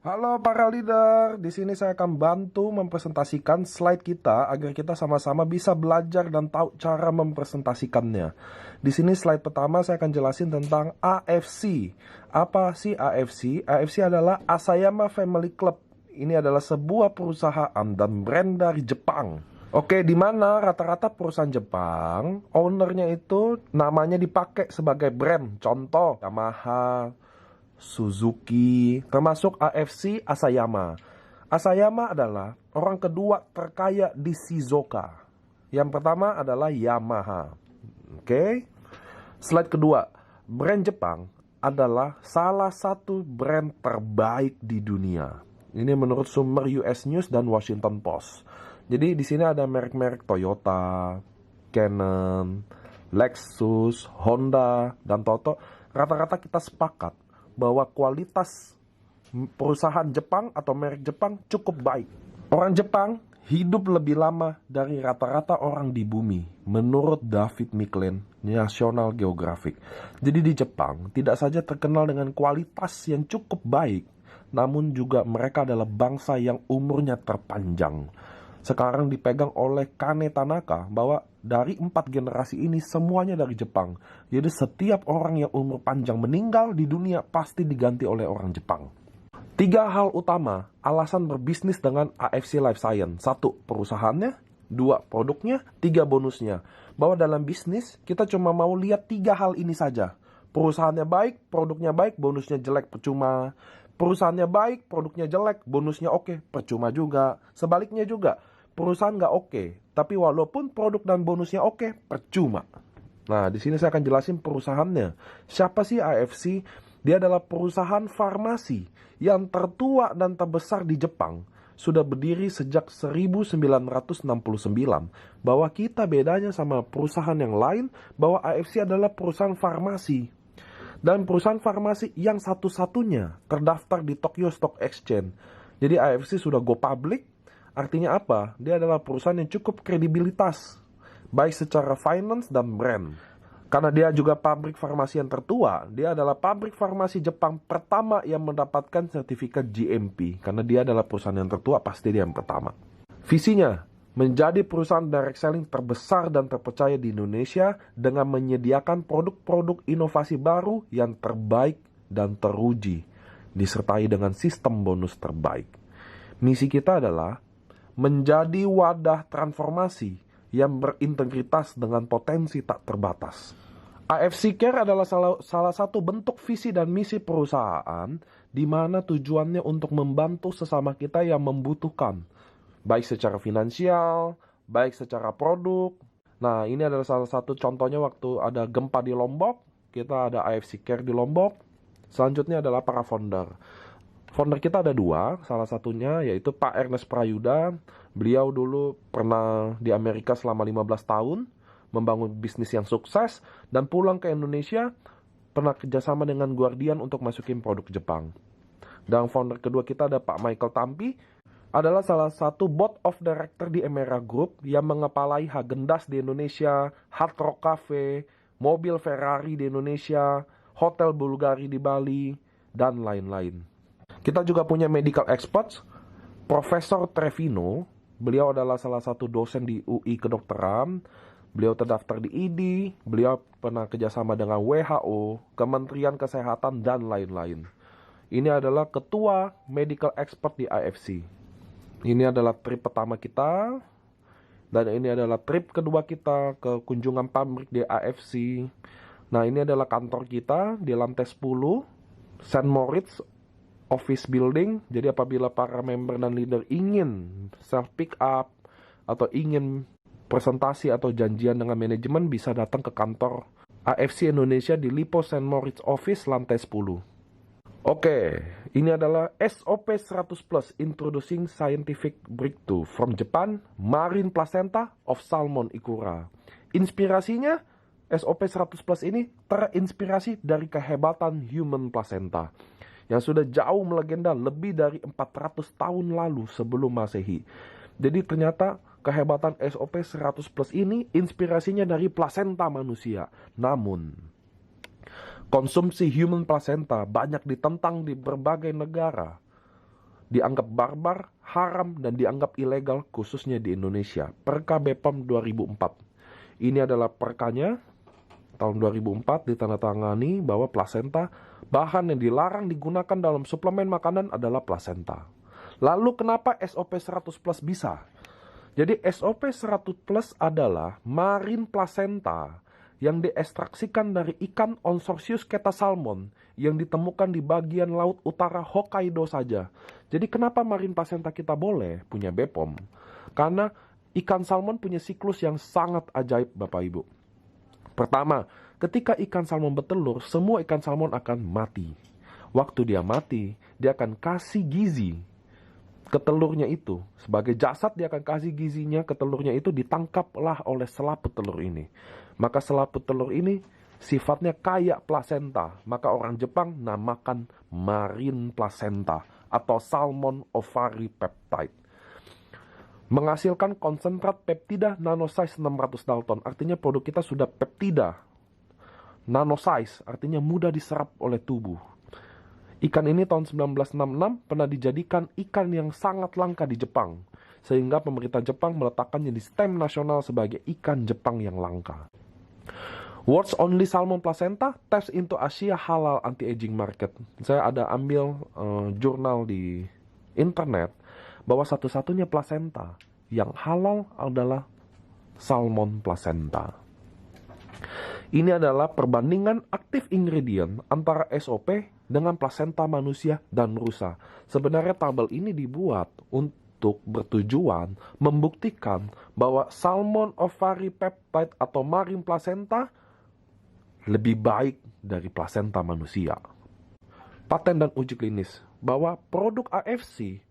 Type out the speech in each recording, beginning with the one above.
Halo para leader, di sini saya akan bantu mempresentasikan slide kita agar kita sama-sama bisa belajar dan tahu cara mempresentasikannya. Di sini slide pertama saya akan jelasin tentang AFC. Apa sih AFC? AFC adalah Asayama Family Club. Ini adalah sebuah perusahaan dan brand dari Jepang. Oke, di mana rata-rata perusahaan Jepang, ownernya itu namanya dipakai sebagai brand. Contoh, Yamaha, Suzuki, termasuk AFC Asayama. Asayama adalah orang kedua terkaya di Shizuoka. Yang pertama adalah Yamaha. Oke. Slide kedua. Brand Jepang adalah salah satu brand terbaik di dunia. Ini menurut sumber US News dan Washington Post. Jadi di sini ada merek-merek Toyota, Canon, Lexus, Honda, dan Toto. Rata-rata kita sepakat bahwa kualitas perusahaan Jepang atau merek Jepang cukup baik. Orang Jepang hidup lebih lama dari rata-rata orang di bumi, menurut David Micklin, National Geographic. Jadi di Jepang tidak saja terkenal dengan kualitas yang cukup baik, namun juga mereka adalah bangsa yang umurnya terpanjang. Sekarang dipegang oleh Kane Tanaka bahwa dari 4 generasi ini semuanya dari Jepang. Jadi setiap orang yang umur panjang meninggal di dunia pasti diganti oleh orang Jepang. 3 hal utama alasan berbisnis dengan AFC Life Science. 1. Perusahaannya. 2. Produknya. 3. Bonusnya. Bahwa dalam bisnis kita cuma mau lihat 3 hal ini saja. Perusahaannya baik, produknya baik, bonusnya jelek, percuma. Perusahaannya baik, produknya jelek, bonusnya oke, percuma juga. Sebaliknya juga. Perusahaan nggak oke, tapi walaupun produk dan bonusnya oke, percuma. Nah, di sini saya akan jelasin perusahaannya. Siapa sih AFC? Dia adalah perusahaan farmasi yang tertua dan terbesar di Jepang. Sudah berdiri sejak 1969. Bahwa kita bedanya sama perusahaan yang lain, bahwa AFC adalah perusahaan farmasi. Dan perusahaan farmasi yang satu-satunya terdaftar di Tokyo Stock Exchange. Jadi AFC sudah go public. Artinya apa? Dia adalah perusahaan yang cukup kredibilitas, baik secara finance dan brand. Karena dia juga pabrik farmasi yang tertua, dia adalah pabrik farmasi Jepang pertama yang mendapatkan sertifikat GMP. Karena dia adalah perusahaan yang tertua, pasti dia yang pertama. Visinya, menjadi perusahaan direct selling terbesar dan terpercaya di Indonesia dengan menyediakan produk-produk inovasi baru yang terbaik dan teruji, disertai dengan sistem bonus terbaik. Misi kita adalah menjadi wadah transformasi yang berintegritas dengan potensi tak terbatas. AFC Care adalah salah satu bentuk visi dan misi perusahaan di mana tujuannya untuk membantu sesama kita yang membutuhkan, baik secara finansial, baik secara produk. Nah, ini adalah salah satu contohnya waktu ada gempa di Lombok, kita ada AFC Care di Lombok. Selanjutnya adalah para founder. Founder kita ada 2, salah satunya yaitu Pak Ernest Prayuda. Beliau dulu pernah di Amerika selama 15 tahun, membangun bisnis yang sukses, dan pulang ke Indonesia, pernah kerjasama dengan Guardian untuk masukin produk Jepang. Dan founder kedua kita ada Pak Michael Tampi, adalah salah satu board of director di Emera Group yang mengepalai Häagen-Dazs di Indonesia, Hard Rock Cafe, mobil Ferrari di Indonesia, hotel Bulgari di Bali, dan lain-lain. Kita juga punya medical experts, Profesor Trevino. Beliau adalah salah satu dosen di UI Kedokteran. Beliau terdaftar di ID. Beliau pernah kerjasama dengan WHO, Kementerian Kesehatan, dan lain-lain. Ini adalah ketua medical expert di AFC. Ini adalah trip pertama kita. Dan ini adalah trip kedua kita ke kunjungan pabrik di AFC. Nah, ini adalah kantor kita di lantai 10, St. Moritz Office Building. Jadi apabila para member dan leader ingin self pick up atau ingin presentasi atau janjian dengan manajemen, bisa datang ke kantor AFC Indonesia di Lipo St. Moritz Office lantai 10. Oke, ini adalah SOP 100 Plus Introducing Scientific Breakthrough from Japan, Marine Placenta of Salmon Ikura. Inspirasinya, SOP 100 Plus ini terinspirasi dari kehebatan human placenta yang sudah jauh melegenda lebih dari 400 tahun lalu sebelum Masehi. Jadi ternyata kehebatan SOP 100 Plus ini inspirasinya dari plasenta manusia. Namun, konsumsi human placenta banyak ditentang di berbagai negara. dianggap barbar, haram, dan dianggap ilegal khususnya di Indonesia. Perka BPOM 2004. Ini adalah perkanya tahun 2004 ditandatangani bahwa plasenta, bahan yang dilarang digunakan dalam suplemen makanan adalah plasenta. Lalu kenapa SOP 100 plus bisa? Jadi SOP 100 plus adalah marine placenta yang diekstraksikan dari ikan Onsorsius ketasalmon yang ditemukan di bagian laut utara Hokkaido saja. Jadi kenapa marine placenta kita boleh punya BPOM? Karena ikan salmon punya siklus yang sangat ajaib Bapak Ibu. Pertama, ketika ikan salmon bertelur, semua ikan salmon akan mati. Waktu dia mati, dia akan kasih gizi ke telurnya itu. Sebagai jasad dia akan kasih gizinya ke telurnya itu, ditangkaplah oleh selaput telur ini. Maka selaput telur ini sifatnya kayak plasenta. Maka orang Jepang namakan marine placenta atau salmon ovary peptide. Menghasilkan konsentrat peptida nanosize 600 Dalton. Artinya produk kita sudah peptida nanosize, artinya mudah diserap oleh tubuh. Ikan ini tahun 1966 pernah dijadikan ikan yang sangat langka di Jepang, sehingga pemerintah Jepang meletakkannya di stem nasional sebagai ikan Jepang yang langka. World's Only Salmon Placenta Taps into Asia Halal Anti-Aging Market. Saya ada ambil jurnal di internet bahwa satu-satunya placenta yang halal adalah salmon placenta. Ini adalah perbandingan aktif ingredient antara SOP dengan plasenta manusia dan rusa. Sebenarnya tabel ini dibuat untuk bertujuan membuktikan bahwa salmon ovary peptide atau marine placenta lebih baik dari plasenta manusia. Paten dan uji klinis bahwa produk AFC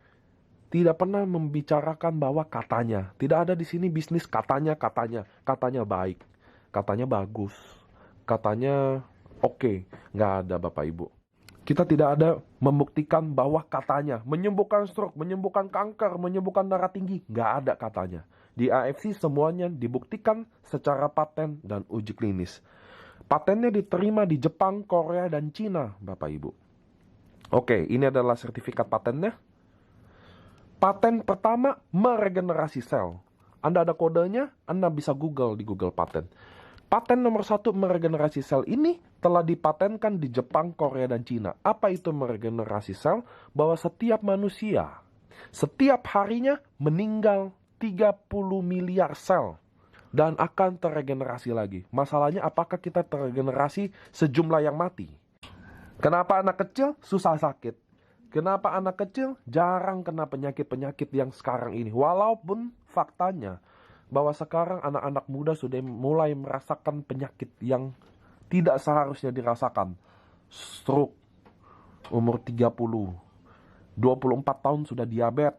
tidak pernah membicarakan bahwa katanya. Tidak ada di sini bisnis katanya baik. Katanya bagus, katanya oke. Nggak ada Bapak Ibu. Kita tidak ada membuktikan bahwa katanya menyembuhkan stroke, menyembuhkan kanker, menyembuhkan darah tinggi. Nggak ada katanya. Di AFC semuanya dibuktikan secara paten dan uji klinis. Patennya diterima di Jepang, Korea, dan Cina Bapak Ibu. Oke, ini adalah sertifikat patennya. Paten pertama, meregenerasi sel. Anda ada kodenya, Anda bisa Google di Google Paten. Paten nomor 1 meregenerasi sel ini telah dipatenkan di Jepang, Korea, dan Cina. Apa itu meregenerasi sel? Bahwa setiap manusia, setiap harinya meninggal 30 miliar sel dan akan terregenerasi lagi. Masalahnya apakah kita terregenerasi sejumlah yang mati? Kenapa anak kecil susah sakit? Kenapa anak kecil jarang kena penyakit-penyakit yang sekarang ini? Walaupun faktanya bahwa sekarang anak-anak muda sudah mulai merasakan penyakit yang tidak seharusnya dirasakan. Stroke, umur 30, 24 tahun sudah diabetes,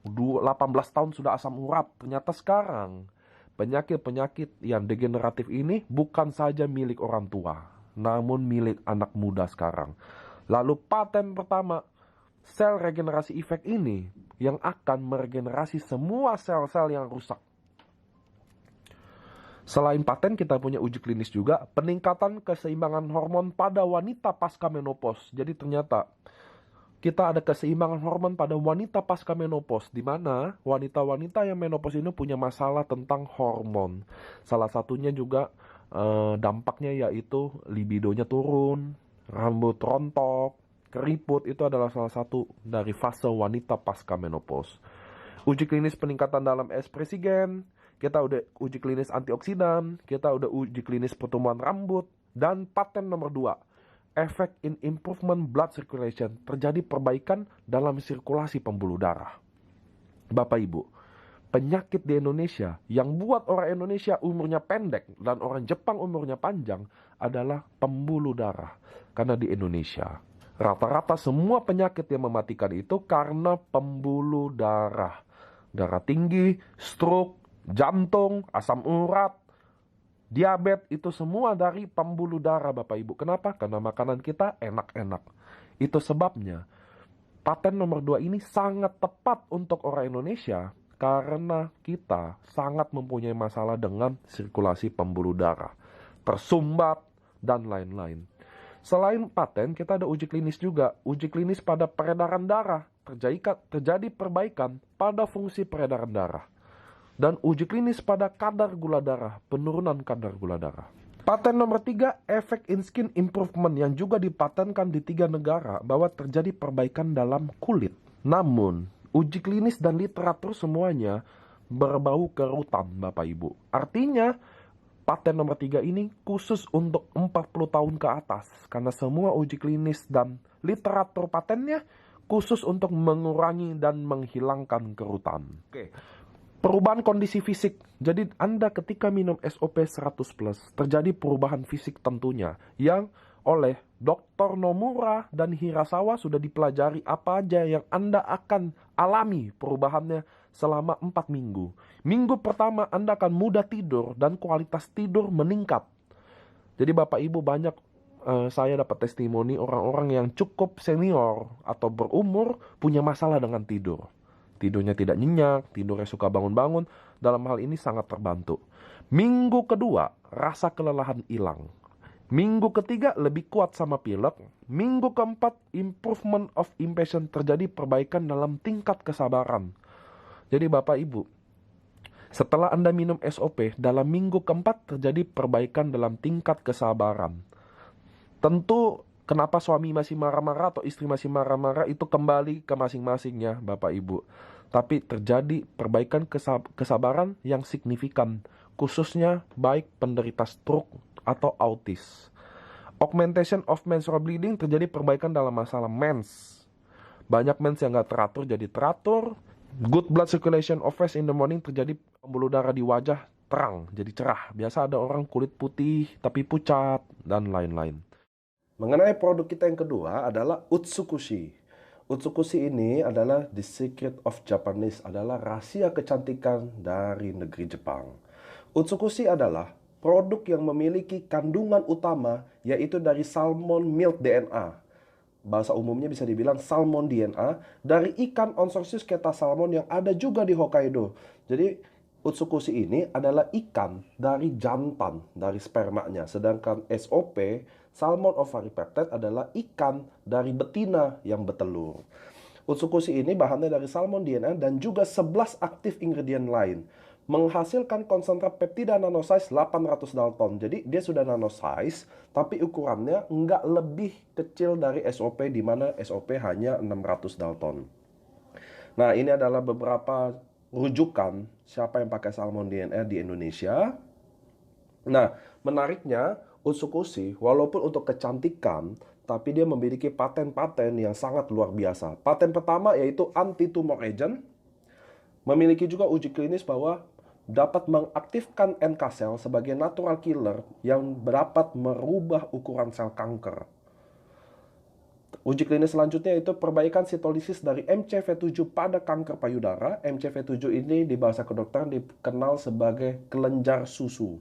18 tahun sudah asam urat. Ternyata sekarang penyakit-penyakit yang degeneratif ini bukan saja milik orang tua, namun milik anak muda sekarang. Lalu paten pertama, sel regenerasi efek ini yang akan meregenerasi semua sel-sel yang rusak. Selain paten, kita punya uji klinis juga, peningkatan keseimbangan hormon pada wanita pasca menopause. Jadi ternyata kita ada keseimbangan hormon pada wanita pasca menopause, di mana wanita-wanita yang menopause ini punya masalah tentang hormon. Salah satunya juga dampaknya yaitu libidonya turun, rambut rontok, keriput. Itu adalah salah satu dari fase wanita pasca menopause. Uji klinis peningkatan dalam ekspresi gen, kita udah uji klinis antioksidan, kita udah uji klinis pertumbuhan rambut, dan paten nomor 2, effect in improvement blood circulation, terjadi perbaikan dalam sirkulasi pembuluh darah. Bapak Ibu, penyakit di Indonesia yang buat orang Indonesia umurnya pendek dan orang Jepang umurnya panjang adalah pembuluh darah. Karena di Indonesia, rata-rata semua penyakit yang mematikan itu karena pembuluh darah. Darah tinggi, stroke, jantung, asam urat, diabetes, itu semua dari pembuluh darah Bapak Ibu. Kenapa? Karena makanan kita enak-enak. Itu sebabnya paten nomor 2 ini sangat tepat untuk orang Indonesia karena kita sangat mempunyai masalah dengan sirkulasi pembuluh darah, tersumbat, dan lain-lain. Selain paten, kita ada uji klinis juga. Uji klinis pada peredaran darah. terjadi perbaikan pada fungsi peredaran darah. Dan uji klinis pada kadar gula darah, penurunan kadar gula darah. Paten nomor 3, efek in-skin improvement yang juga dipatenkan di 3 negara bahwa terjadi perbaikan dalam kulit. Namun, uji klinis dan literatur semuanya berbau kerutan, Bapak Ibu. Artinya, paten nomor 3 ini khusus untuk 40 tahun ke atas. Karena semua uji klinis dan literatur patennya khusus untuk mengurangi dan menghilangkan kerutan. Oke. Perubahan kondisi fisik. Jadi Anda ketika minum SOP 100+, terjadi perubahan fisik tentunya yang oleh Dr. Nomura dan Hirasawa sudah dipelajari apa aja yang Anda akan alami perubahannya selama 4 minggu. Minggu pertama Anda akan mudah tidur dan kualitas tidur meningkat. Jadi Bapak Ibu banyak saya dapat testimoni orang-orang yang cukup senior atau berumur punya masalah dengan tidur. Tidurnya tidak nyenyak, tidurnya suka bangun-bangun. Dalam hal ini sangat terbantu. Minggu kedua, rasa kelelahan hilang. Minggu ketiga, lebih kuat sama pilek. Minggu keempat, improvement of impatience, terjadi perbaikan dalam tingkat kesabaran. Jadi Bapak Ibu, setelah Anda minum SOP, dalam minggu keempat terjadi perbaikan dalam tingkat kesabaran. Tentu kenapa suami masih marah-marah atau istri masih marah-marah itu kembali ke masing-masingnya Bapak Ibu. Tapi terjadi perbaikan kesabaran yang signifikan. Khususnya baik penderita stroke atau autis. Augmentation of menstrual bleeding, terjadi perbaikan dalam masalah mens. Banyak mens yang gak teratur jadi teratur. Good blood circulation of face in the morning, terjadi pembuluh darah di wajah terang, jadi cerah. Biasa ada orang kulit putih tapi pucat dan lain-lain. Mengenai produk kita yang kedua adalah Utsukushi. Utsukushi ini adalah the secret of Japanese, adalah rahasia kecantikan dari negeri Jepang. Utsukushi adalah produk yang memiliki kandungan utama yaitu dari salmon milk DNA. Bahasa umumnya bisa dibilang salmon DNA dari ikan Onsorsius keta salmon yang ada juga di Hokkaido. Jadi Utsukushi ini adalah ikan dari jantan, dari spermanya. Sedangkan SOP, Salmon Ovaripeptide, adalah ikan dari betina yang bertelur. Utsukushi ini bahannya dari salmon DNA dan juga 11 aktif ingredient lain. Menghasilkan konsentrat peptida nanosize 800 Dalton. Jadi dia sudah nanosize, tapi ukurannya nggak lebih kecil dari SOP, di mana SOP hanya 600 Dalton. Nah, ini adalah beberapa rujukan siapa yang pakai salmon DNA di Indonesia. Nah, menariknya Utsukushi walaupun untuk kecantikan, tapi dia memiliki paten-paten yang sangat luar biasa. Paten pertama yaitu anti-tumor agent. Memiliki juga uji klinis bahwa dapat mengaktifkan NK cell sebagai natural killer yang dapat merubah ukuran sel kanker. Uji klinis selanjutnya itu perbaikan sitolisis dari MCV7 pada kanker payudara. MCV7 ini di bahasa kedokteran dikenal sebagai kelenjar susu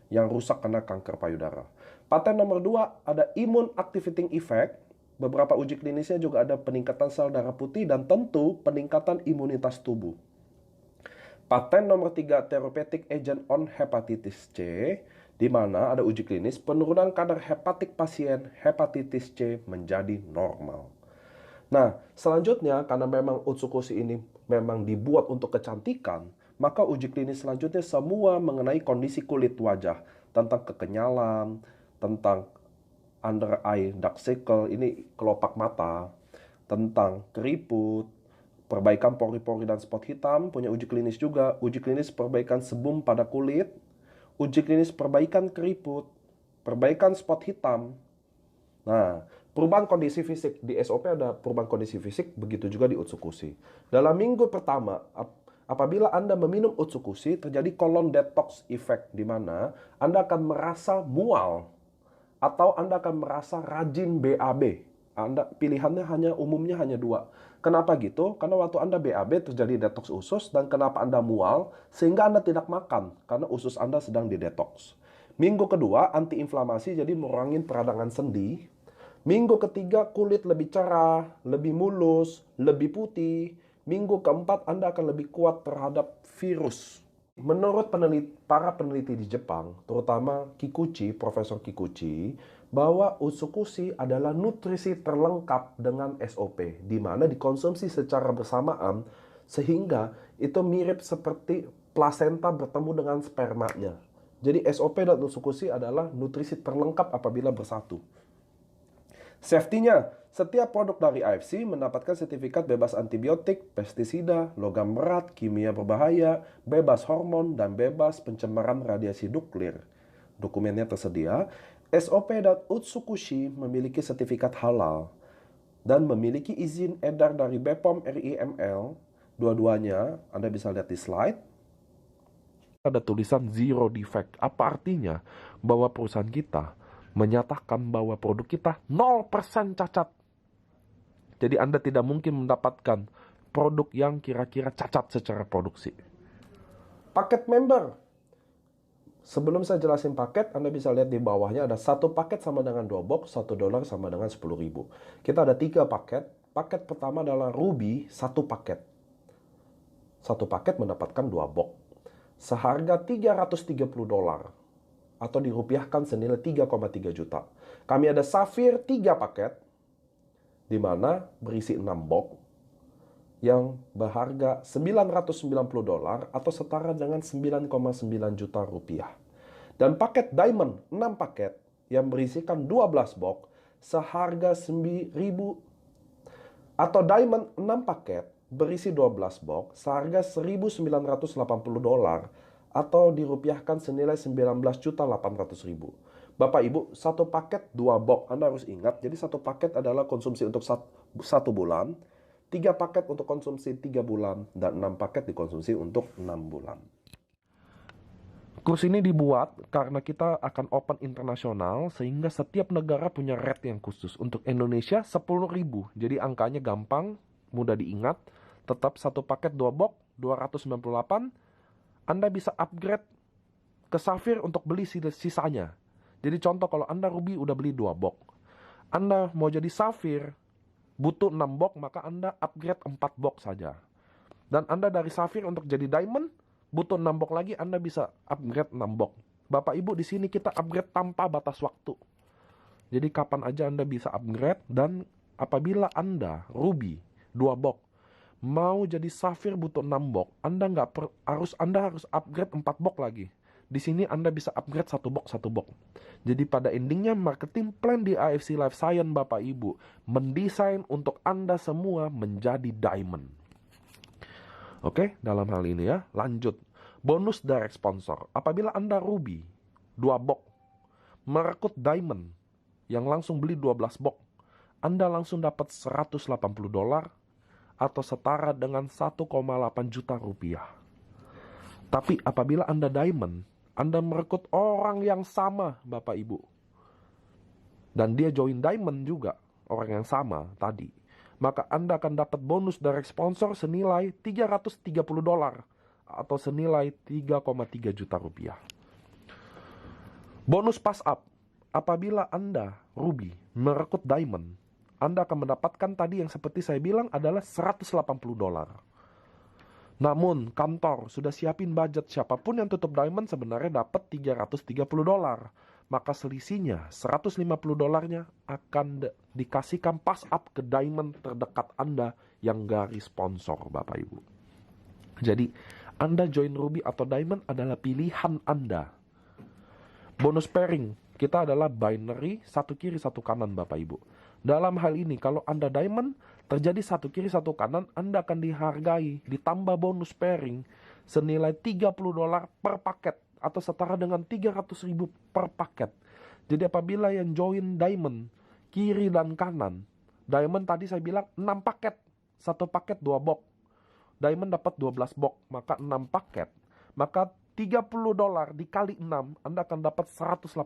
yang rusak karena kanker payudara. Paten nomor 2 ada immune activating effect. Beberapa uji klinisnya juga ada peningkatan sel darah putih dan tentu peningkatan imunitas tubuh. Paten nomor 3 therapeutic agent on hepatitis C, di mana ada uji klinis penurunan kadar hepatik pasien hepatitis C menjadi normal. Nah, selanjutnya karena memang Utsukushi ini memang dibuat untuk kecantikan, maka uji klinis selanjutnya semua mengenai kondisi kulit wajah, tentang kekenyalan, tentang under eye dark circle, ini kelopak mata, tentang keriput, perbaikan pori-pori dan spot hitam, punya uji klinis juga. Uji klinis perbaikan sebum pada kulit, uji klinis perbaikan keriput, perbaikan spot hitam. Nah, perubahan kondisi fisik. Di SOP ada perubahan kondisi fisik, begitu juga di Utsukushi. Dalam minggu pertama, apabila Anda meminum Utsukushi, terjadi colon detox effect, di mana Anda akan merasa mual, atau Anda akan merasa rajin BAB. Anda pilihannya umumnya hanya 2. Kenapa gitu? Karena waktu Anda BAB terjadi detox usus, dan kenapa Anda mual sehingga Anda tidak makan karena usus Anda sedang didetox. Minggu kedua antiinflamasi, jadi mengurangi peradangan sendi. Minggu ketiga kulit lebih cerah, lebih mulus, lebih putih. Minggu keempat Anda akan lebih kuat terhadap virus. Menurut para peneliti di Jepang, terutama Kikuchi, Profesor Kikuchi, bahwa Utsukushi adalah nutrisi terlengkap dengan SOP, di mana dikonsumsi secara bersamaan sehingga itu mirip seperti plasenta bertemu dengan spermanya. Jadi SOP dan Utsukushi adalah nutrisi terlengkap apabila bersatu. Safety-nya, setiap produk dari AFC mendapatkan sertifikat bebas antibiotik, pestisida, logam berat, kimia berbahaya, bebas hormon, dan bebas pencemaran radiasi nuklir. Dokumennya tersedia. SOP dan Utsukushi memiliki sertifikat halal dan memiliki izin edar dari BPOM RIML. Dua-duanya Anda bisa lihat di slide. Ada tulisan zero defect. Apa artinya? Bahwa perusahaan kita menyatakan bahwa produk kita 0% cacat. Jadi Anda tidak mungkin mendapatkan produk yang kira-kira cacat secara produksi. Paket member. Sebelum saya jelasin paket, Anda bisa lihat di bawahnya ada satu paket sama dengan 2 box, $1 sama dengan 10.000. Kita ada 3 paket. Paket pertama adalah Ruby, 1 paket. 1 paket mendapatkan 2 box. Seharga $330 atau dirupiahkan senilai 3,3 juta. Kami ada Sapphire 3 paket, di mana berisi 6 box yang berharga $990 atau setara dengan 9,9 juta rupiah. Dan paket Diamond 6 paket yang berisikan 12 box seharga 1.000, atau Diamond 6 paket berisi 12 box seharga $1.980 atau dirupiahkan senilai 19.800.000. Bapak Ibu, satu paket 2 box. Anda harus ingat, jadi satu paket adalah konsumsi untuk 1 bulan, 3 paket untuk konsumsi 3 bulan, dan 6 paket dikonsumsi untuk 6 bulan. Kurs ini dibuat karena kita akan open internasional, sehingga setiap negara punya rate yang khusus. Untuk Indonesia 10.000, jadi angkanya gampang, mudah diingat. Tetap satu paket 2 box, 298. Anda bisa upgrade ke Sapphire untuk beli sisanya. Jadi contoh kalau Anda Ruby udah beli 2 box, Anda mau jadi Sapphire, butuh 6 box, maka Anda upgrade 4 box saja. Dan Anda dari Sapphire untuk jadi Diamond, butuh 6 box lagi, Anda bisa upgrade 6 box. Bapak Ibu, di sini kita upgrade tanpa batas waktu. Jadi kapan aja Anda bisa upgrade, dan apabila Anda Ruby 2 box, mau jadi Sapphire butuh 6 box, Anda harus upgrade 4 box lagi. Di sini Anda bisa upgrade 1 box 1 box. Jadi pada endingnya marketing plan di AFC Life Science Bapak Ibu mendesain untuk Anda semua menjadi Diamond. Oke, dalam hal ini ya, lanjut. Bonus direct sponsor. Apabila Anda Ruby 2 box merekrut Diamond yang langsung beli 12 box, Anda langsung dapat $180 atau setara dengan 1,8 juta rupiah. Tapi apabila Anda Diamond, Anda merekrut orang yang sama Bapak Ibu, dan dia join Diamond juga, orang yang sama tadi, maka Anda akan dapat bonus direct sponsor senilai $330 atau senilai 3,3 juta rupiah. Bonus pass up. Apabila Anda Ruby merekrut Diamond, Anda akan mendapatkan tadi yang seperti saya bilang adalah $180. Namun kantor sudah siapin budget, siapapun yang tutup Diamond sebenarnya dapat $330. Maka selisihnya $150-nya akan dikasihkan pass up ke Diamond terdekat Anda yang garis sponsor Bapak Ibu. Jadi Anda join Ruby atau Diamond adalah pilihan Anda. Bonus pairing kita adalah binary, satu kiri satu kanan Bapak Ibu. Dalam hal ini kalau Anda Diamond, terjadi satu kiri satu kanan, Anda akan dihargai ditambah bonus pairing senilai $30 per paket atau setara dengan 300.000 per paket. Jadi apabila yang join Diamond kiri dan kanan, Diamond tadi saya bilang 6 paket, satu paket 2 box, Diamond dapat 12 box, maka 6 paket, maka $30 dikali 6, Anda akan dapat $180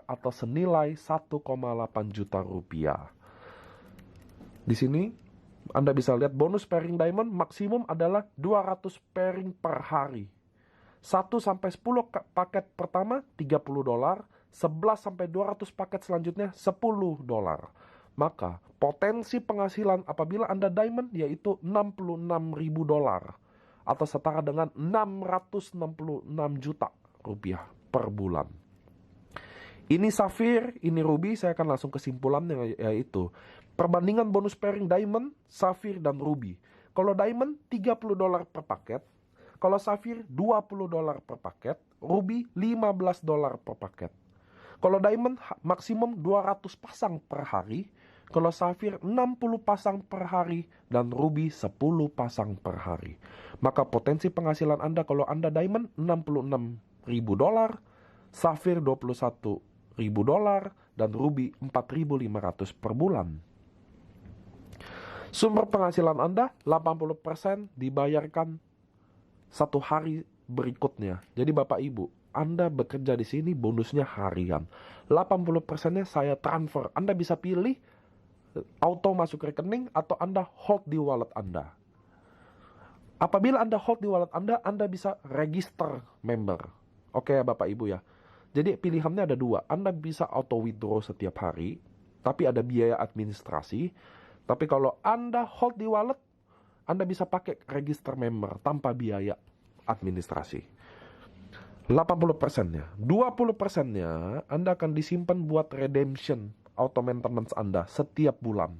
atau senilai 1,8 juta rupiah. Di sini Anda bisa lihat bonus pairing Diamond maksimum adalah 200 pairing per hari. 1 sampai 10 paket pertama $30, 11 sampai 200 paket selanjutnya $10. Maka potensi penghasilan apabila Anda Diamond yaitu $66.000 atau setara dengan 666 juta rupiah per bulan. Ini Sapphire, ini Ruby, saya akan langsung kesimpulannya, yaitu perbandingan bonus pairing Diamond, Sapphire, dan Ruby. Kalau Diamond $30 per paket, kalau Sapphire $20 per paket, Ruby $15 per paket. Kalau Diamond maksimum 200 pasang per hari, kalau Sapphire 60 pasang per hari, dan Ruby 10 pasang per hari. Maka potensi penghasilan Anda kalau Anda Diamond $66.000, Sapphire $21.000, dan Ruby 4.500 per bulan. Sumber penghasilan Anda 80% dibayarkan satu hari berikutnya. Jadi Bapak Ibu, Anda bekerja di sini bonusnya harian. 80%-nya saya transfer. Anda bisa pilih auto masuk rekening atau Anda hold di wallet Anda. Apabila Anda hold di wallet Anda bisa register member. Oke ya Bapak Ibu ya. Jadi pilihannya ada dua. Anda bisa auto withdraw setiap hari, tapi ada biaya administrasi. Tapi kalau Anda hold di wallet, Anda bisa pakai register member tanpa biaya administrasi. 80%-nya. 20%-nya Anda akan disimpan buat redemption auto maintenance Anda setiap bulan.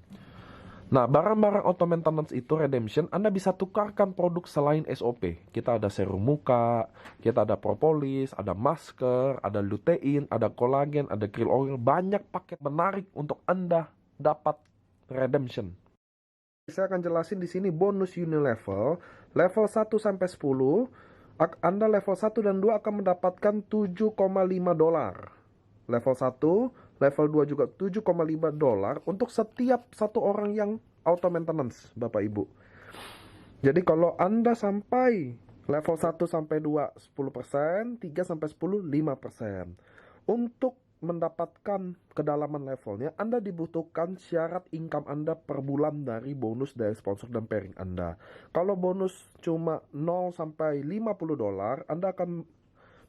Nah, barang-barang auto maintenance itu redemption, Anda bisa tukarkan produk selain SOP. Kita ada serum muka, kita ada propolis, ada masker, ada lutein, ada kolagen, ada krill oil. Banyak paket menarik untuk Anda dapat redemption. Saya akan jelasin di sini bonus unilevel, level 1 sampai 10. Anda level 1 dan 2 akan mendapatkan $7,5. Level 1, level 2 juga $7,5 untuk setiap satu orang yang auto maintenance, Bapak Ibu. Jadi kalau Anda sampai level 1 sampai 2 10%, 3 sampai 10 5%. Untuk mendapatkan kedalaman levelnya, Anda dibutuhkan syarat income Anda per bulan dari bonus dari sponsor dan pairing Anda. Kalau bonus cuma 0 sampai $50, Anda akan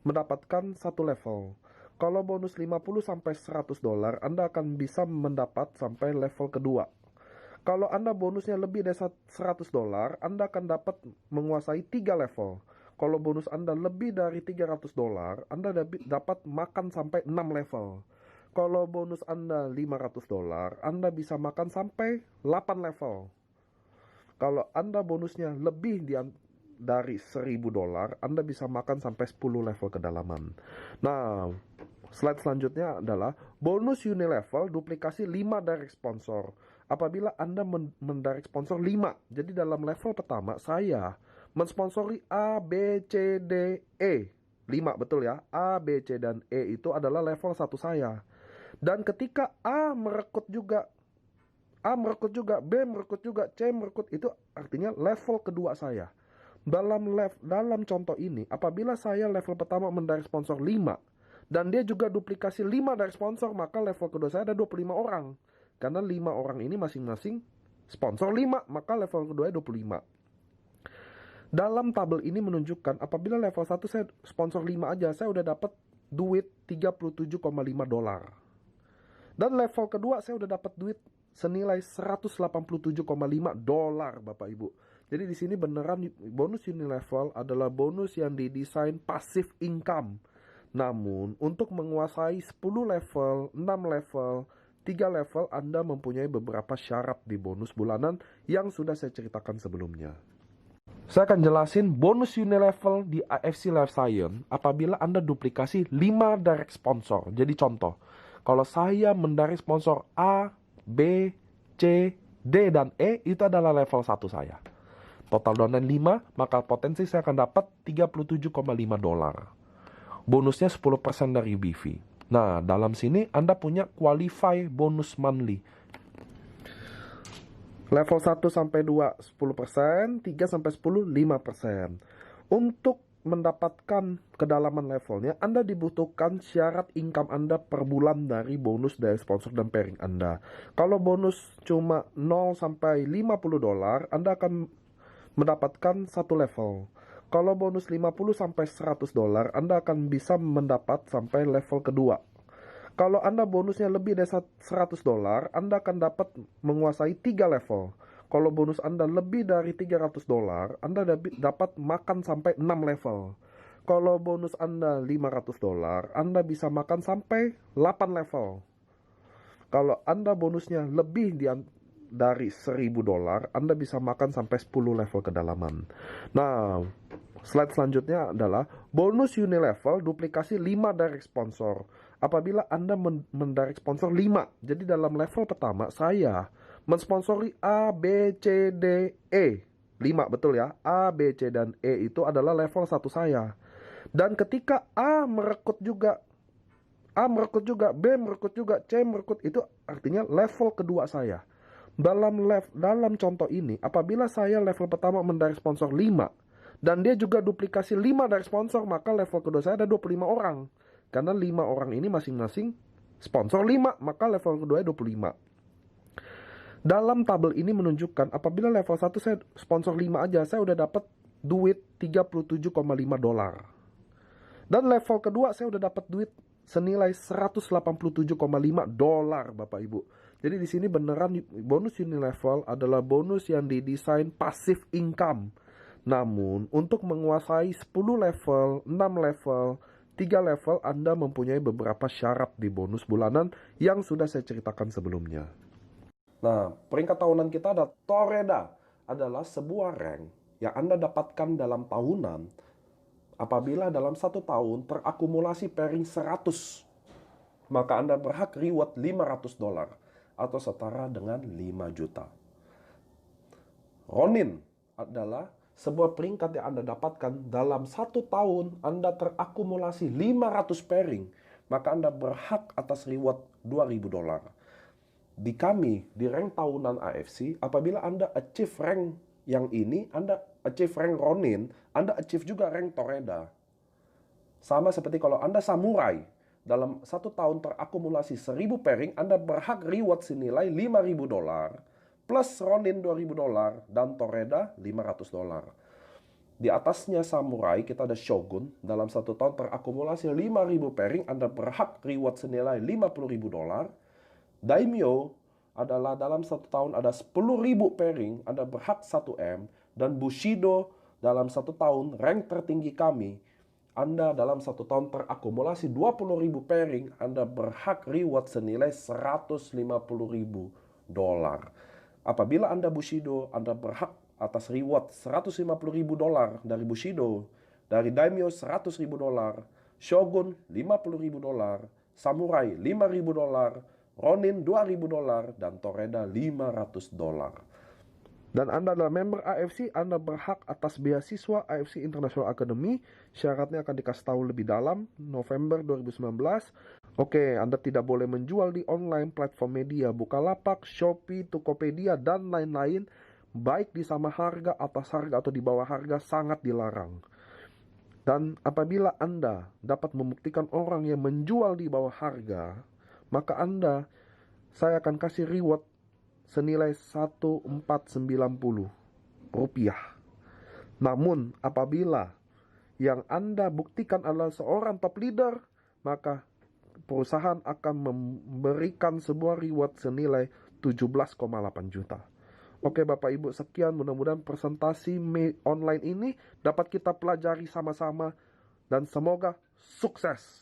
mendapatkan satu level. Kalau bonus 50 sampai $100, Anda akan bisa mendapat sampai level kedua. Kalau Anda bonusnya lebih dari $100, Anda akan dapat menguasai 3 level. Kalau bonus Anda lebih dari $300, Anda dapat makan sampai 6 level. Kalau bonus Anda $500, Anda bisa makan sampai 8 level. Kalau Anda bonusnya lebih dari $1.000, Anda bisa makan sampai 10 level kedalaman. Nah, slide selanjutnya adalah bonus unilevel duplikasi 5 direct sponsor. Apabila Anda mendirect sponsor 5, jadi dalam level pertama saya mensponsori A, B, C, D, E. 5 betul ya. A, B, C, dan E itu adalah level 1 saya. Dan ketika A merekrut juga, B merekrut juga, C merekrut, itu artinya level kedua saya. Dalam contoh ini, apabila saya level pertama mendirect sponsor 5, dan dia juga duplikasi 5 dari sponsor, maka level kedua saya ada 25 orang. Karena 5 orang ini masing-masing sponsor 5, maka level kedua 25. Dalam tabel ini menunjukkan apabila level 1 saya sponsor 5 aja, saya udah dapat duit $37,5. Dan level kedua saya udah dapat duit senilai $187,5, Bapak Ibu. Jadi di sini beneran bonus unilevel adalah bonus yang didesain passive income. Namun untuk menguasai 10 level, 6 level, 3 level, Anda mempunyai beberapa syarat di bonus bulanan yang sudah saya ceritakan sebelumnya. Saya akan jelasin bonus unilevel di AFC Life Science apabila Anda duplikasi 5 direct sponsor. Jadi contoh, kalau saya mendirect sponsor A, B, C, D, dan E, itu adalah level 1 saya. Total downline 5, maka potensi saya akan dapat $37,5. Bonusnya 10% dari BV. Nah, dalam sini Anda punya qualify bonus monthly. Level 1 sampai 2 10%, 3 sampai 10 5%. Untuk mendapatkan kedalaman levelnya, Anda dibutuhkan syarat income Anda per bulan dari bonus dari sponsor dan pairing Anda. Kalau bonus cuma 0 sampai $50, Anda akan mendapatkan satu level. Kalau bonus 50 sampai $100, Anda akan bisa mendapat sampai level kedua. Kalau Anda bonusnya lebih dari $100, Anda akan dapat menguasai 3 level. Kalau bonus Anda lebih dari $300, Anda dapat makan sampai 6 level. Kalau bonus Anda $500, Anda bisa makan sampai 8 level. Kalau Anda bonusnya lebih dari $1.000, Anda bisa makan sampai 10 level kedalaman. Nah, slide selanjutnya adalah bonus Unilevel duplikasi 5 direct sponsor. Apabila Anda mendirect sponsor 5, jadi dalam level pertama saya mensponsori A, B, C, D, E. 5 betul ya. A, B, C, dan E itu adalah level 1 saya. Dan ketika A merekrut juga, B merekrut juga, C merekrut, itu artinya level kedua saya. Dalam contoh ini, apabila saya level pertama mendirect sponsor 5, dan dia juga duplikasi 5 dari sponsor, maka level kedua saya ada 25 orang. Karena 5 orang ini masing-masing sponsor 5, maka level kedua 25. Dalam tabel ini menunjukkan apabila level 1 saya sponsor 5 aja, saya udah dapat duit $37,5. Dan level kedua saya udah dapat duit senilai $187,5, Bapak Ibu. Jadi di sini beneran bonus Unilevel adalah bonus yang didesain passive income. Namun untuk menguasai 10 level, 6 level, 3 level, Anda mempunyai beberapa syarat di bonus bulanan yang sudah saya ceritakan sebelumnya. Nah, peringkat tahunan kita ada Toreda, adalah sebuah rank yang Anda dapatkan dalam tahunan apabila dalam 1 tahun terakumulasi pairing 100, maka Anda berhak reward $500 atau setara dengan 5 juta. Ronin adalah sebuah peringkat yang Anda dapatkan dalam 1 tahun Anda terakumulasi 500 pairing, maka Anda berhak atas reward $2.000. Di kami, di rank tahunan AFC, apabila Anda achieve rank yang ini, Anda achieve rank Ronin, Anda achieve juga rank Toreda. Sama seperti kalau Anda samurai, dalam 1 tahun terakumulasi 1000 pairing, Anda berhak reward senilai $5.000, plus Ronin $2.000, dan Toreda $500. Di atasnya samurai, kita ada Shogun, dalam 1 tahun terakumulasi 5.000 pairing, Anda berhak reward senilai $50.000. Daimyo adalah dalam 1 tahun ada 10.000 pairing, Anda berhak 1M. Dan Bushido dalam 1 tahun, rank tertinggi kami, Anda dalam 1 tahun terakumulasi 20.000 pairing, Anda berhak reward senilai $150.000. Apabila Anda Bushido, Anda berhak atas reward $150.000 dari Bushido. Dari Daimyo $100.000, Shogun $50.000, Samurai $5.000, Ronin $2.000, dan Toreda $500. Dan Anda adalah member AFC, Anda berhak atas beasiswa AFC International Academy. Syaratnya akan dikasih tahu lebih dalam November 2019. Oke, Anda tidak boleh menjual di online platform media Bukalapak, Shopee, Tokopedia, dan lain-lain, baik di sama harga, atas harga, atau di bawah harga, sangat dilarang. Dan apabila Anda dapat membuktikan orang yang menjual di bawah harga, maka saya akan kasih reward senilai $1,490. Namun apabila yang Anda buktikan adalah seorang top leader, maka perusahaan akan memberikan sebuah reward senilai 17,8 juta. Oke Bapak Ibu, sekian, mudah-mudahan presentasi online ini dapat kita pelajari sama-sama dan semoga sukses.